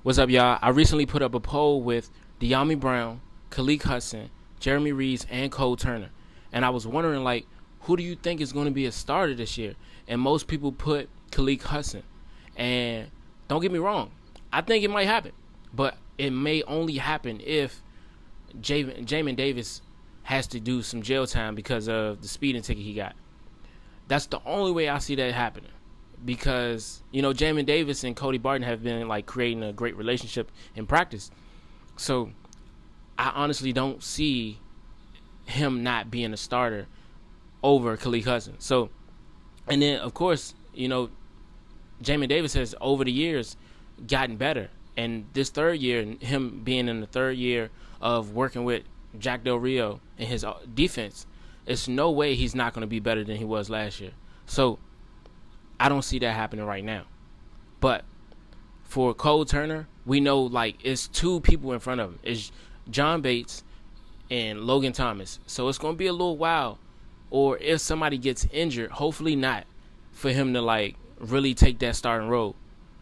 What's up, y'all? I recently put up a poll with Dyami Brown, Khalid Hudson, Jeremy Reeves, and Cole Turner. And I was wondering, like, who do you think is going to be a starter this year? And most people put Khalid Hudson. And don't get me wrong, I think it might happen. But it may only happen if Jamin Davis has to do some jail time because of the speeding ticket he got. That's the only way I see that happening. Because, Jamin Davis and Cody Barton have been, like, creating a great relationship in practice. So, I honestly don't see him not being a starter over Khalid Hudson. So, and then, of course, Jamin Davis has, over the years, gotten better. And this third year, him being in the third year of working with Jack Del Rio and his defense, it's no way he's not going to be better than he was last year. So, I don't see that happening right now. But for Cole Turner, we know, like, it's two people in front of him. It's John Bates and Logan Thomas. So it's going to be a little while. Or if somebody gets injured, hopefully not, for him to, like, really take that starting role.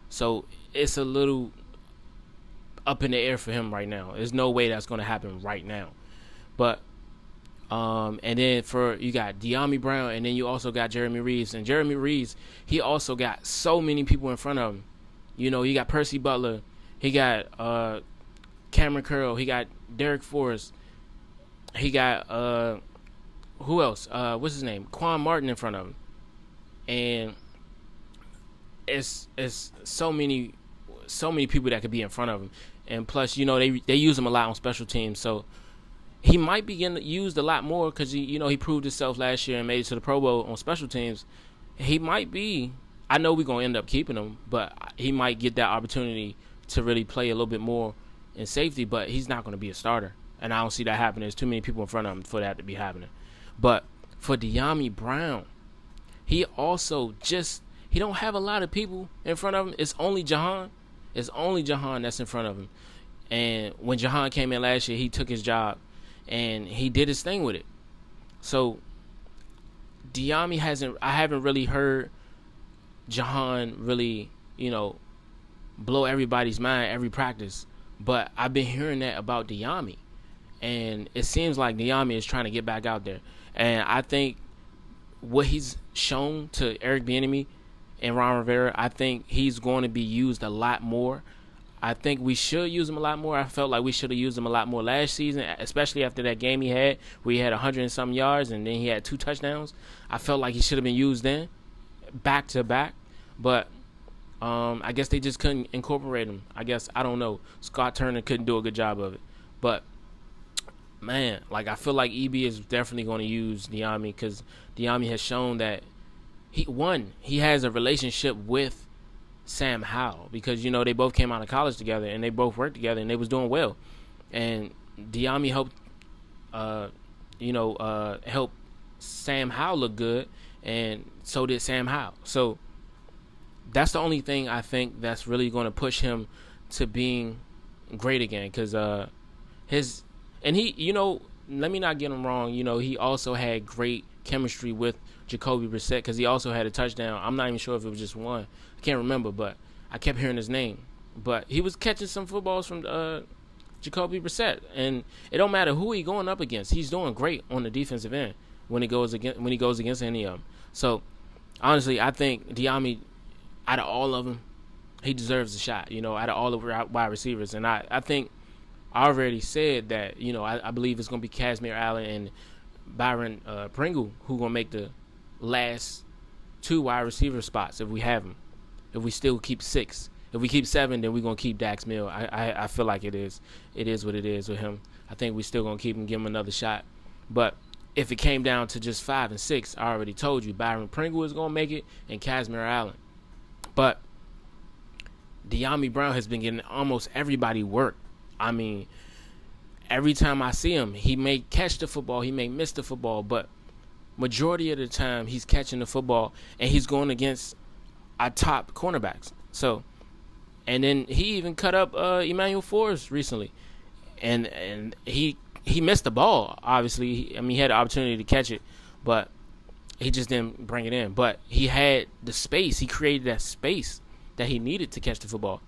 So it's a little up in the air for him right now. There's no way that's going to happen right now. But and then you got Dyami Brown, and then you also got Jeremy Reeves. And Jeremy Reeves, he also got so many people in front of him. He got Percy Butler, he got Cameron Curl, he got Derek Forrest, he got who else? What's his name? Quan Martin in front of him. And it's so many people that could be in front of him. And plus, they use him a lot on special teams, so he might be getting used a lot more because he proved himself last year and made it to the Pro Bowl on special teams. He might be. I know we're gonna end up keeping him, but he might get that opportunity to really play a little bit more in safety. But he's not gonna be a starter, and I don't see that happening. There's too many people in front of him for that to be happening. But for Dyami Brown, he also he don't have a lot of people in front of him. It's only Jahan. It's only Jahan that's in front of him. And when Jahan came in last year, he took his job. And he did his thing with it. So Dyami I haven't really heard Jahan really, blow everybody's mind every practice. But I've been hearing that about Dyami. And it seems like Dyami is trying to get back out there. And I think what he's shown to Eric Bieniemy and Ron Rivera, I think he's going to be used a lot more. I think we should use him a lot more. I felt like we should have used him a lot more last season, especially after that game he had where he had 100 and something yards and then he had 2 touchdowns. I felt like he should have been used then, back to back. But I guess they just couldn't incorporate him. I don't know. Scott Turner couldn't do a good job of it. But, man, like, I feel like EB is definitely going to use Dyami because Dyami has shown that he has a relationship with Sam Howell because they both came out of college together and they both worked together and they was doing well, and Dyami helped help Sam Howell look good, and so did Sam Howell. So that's the only thing I think that's really going to push him to being great again because let me not get him wrong, he also had great chemistry with Jacoby Brissett because he also had a touchdown. I'm not even sure if it was just one. I can't remember, but I kept hearing his name. But he was catching some footballs from Jacoby Brissett, and it don't matter who he going up against. He's doing great on the defensive end when he goes against any of them. So honestly, I think Dyami, out of all of them, he deserves a shot. Out of all the wide receivers, and I think I already said that. I believe it's going to be Kazmir Allen and Byron Pringle who going to make the last 2 wide receiver spots if we have them. If we still keep 6. If we keep 7, then we're going to keep Dax Mill. I feel like it is. It is what it is with him. I think we're still going to keep him, give him another shot. But if it came down to just 5 and 6, I already told you Byron Pringle is going to make it and Kazmir Allen. But Dyami Brown has been getting almost everybody work. I mean, every time I see him, he may catch the football, he may miss the football, but majority of the time he's catching the football and he's going against our top cornerbacks. So, and then he even cut up Emmanuel Forbes recently, and he missed the ball. Obviously, he had the opportunity to catch it, but he just didn't bring it in. But he had the space. He created that space that he needed to catch the football.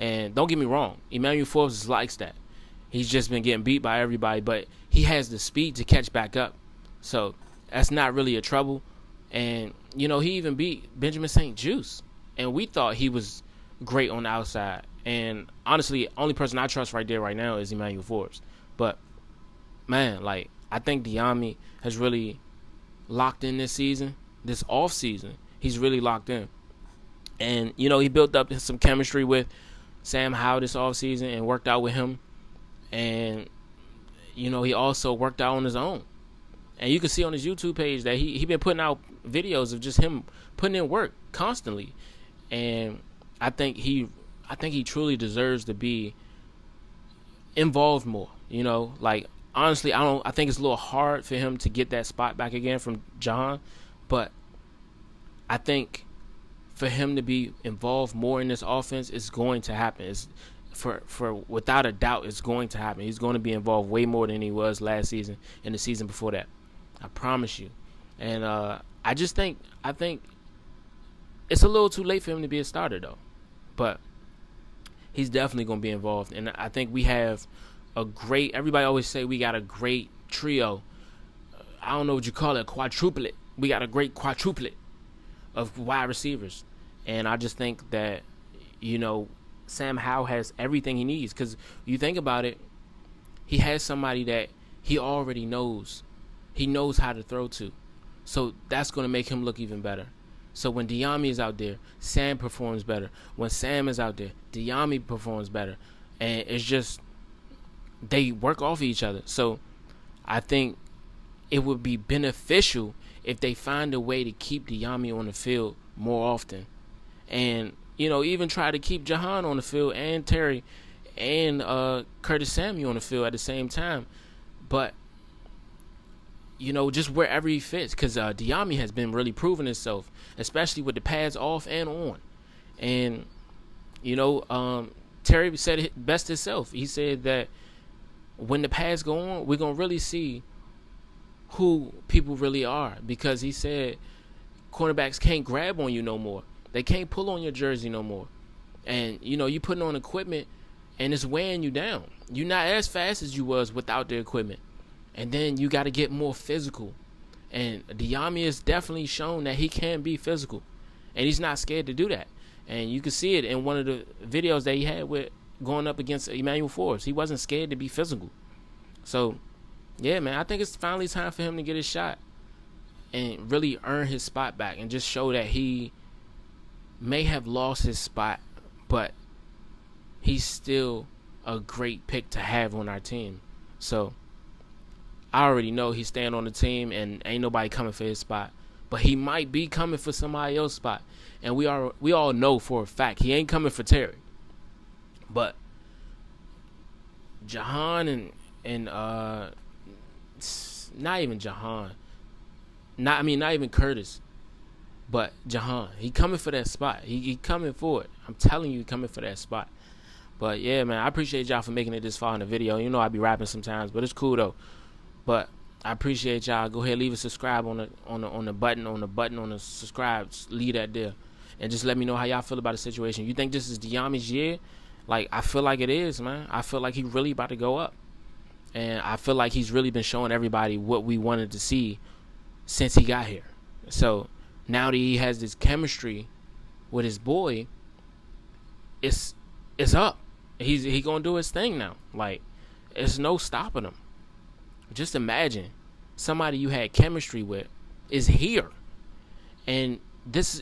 And don't get me wrong, Emmanuel Forbes likes that. He's just been getting beat by everybody, but he has the speed to catch back up. So that's not really a trouble. And, he even beat Benjamin St. Juste. And we thought he was great on the outside. And honestly, only person I trust right there right now is Emmanuel Forbes. But, man, I think Dyami has really locked in this season, this offseason. He's really locked in. And, he built up some chemistry with Sam Howell this offseason and worked out with him. And, he also worked out on his own. And you can see on his YouTube page that he been putting out videos of just him putting in work constantly. And I think he truly deserves to be involved more. Honestly, I think it's a little hard for him to get that spot back again from John. But I think for him to be involved more in this offense, it's going to happen. It's for without a doubt, it's going to happen. He's going to be involved way more than he was last season and the season before that. I promise you. And I think it's a little too late for him to be a starter, though. But he's definitely going to be involved. And I think we have everybody always say we got a great trio. I don't know what you call it, quadruplet. We got a great quadruplet of wide receivers. And I just think that, Sam Howell has everything he needs. Because you think about it, he has somebody that he already knows. He knows how to throw to. So that's going to make him look even better. So when Dyami is out there, Sam performs better. When Sam is out there, Dyami performs better. And it's just, they work off of each other. So I think it would be beneficial if they find a way to keep Dyami on the field more often. And, even try to keep Jahan on the field and Terry and Curtis Samuel on the field at the same time. But, just wherever he fits. Because Dyami has been really proving himself, especially with the pads off and on. And, Terry said it best himself. He said that when the pads go on, we're going to really see who people really are. Because he said cornerbacks can't grab on you no more. They can't pull on your jersey no more. And, you putting on equipment and it's weighing you down. You're not as fast as you was without the equipment. And then you got to get more physical. And Dyami has definitely shown that he can be physical. And he's not scared to do that. And you can see it in one of the videos that he had with going up against Emmanuel Forbes. He wasn't scared to be physical. So, yeah, man, I think it's finally time for him to get his shot and really earn his spot back and just show that he may have lost his spot, but he's still a great pick to have on our team. So I already know he's staying on the team and ain't nobody coming for his spot, but he might be coming for somebody else's spot. And we all know for a fact he ain't coming for Terry. But Jahan and not even Jahan, not even Curtis, but Jahan, he coming for that spot. He coming for it. I'm telling you, he coming for that spot. But yeah, man, I appreciate y'all for making it this far in the video. I be rapping sometimes, but it's cool though. But I appreciate y'all. Go ahead, leave a subscribe on the button on the subscribe. Just leave that there, and just let me know how y'all feel about the situation. You think this is Dyami's year? I feel like it is, man. I feel like he really about to go up, and I feel like he's really been showing everybody what we wanted to see since he got here. So now that he has this chemistry with his boy, it's up. He gonna do his thing now. There's no stopping him. Just imagine somebody you had chemistry with is here, and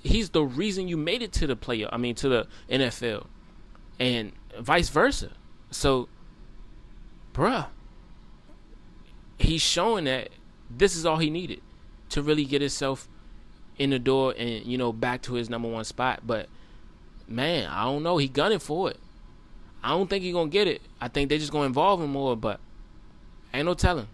he's the reason you made it to the to the NFL, and vice versa. So, bruh, he's showing that this is all he needed to really get himself in the door and back to his number one spot. But man, I don't know. He gunning for it. I don't think he's gonna get it. I think they're just gonna involve him more, but ain't no telling.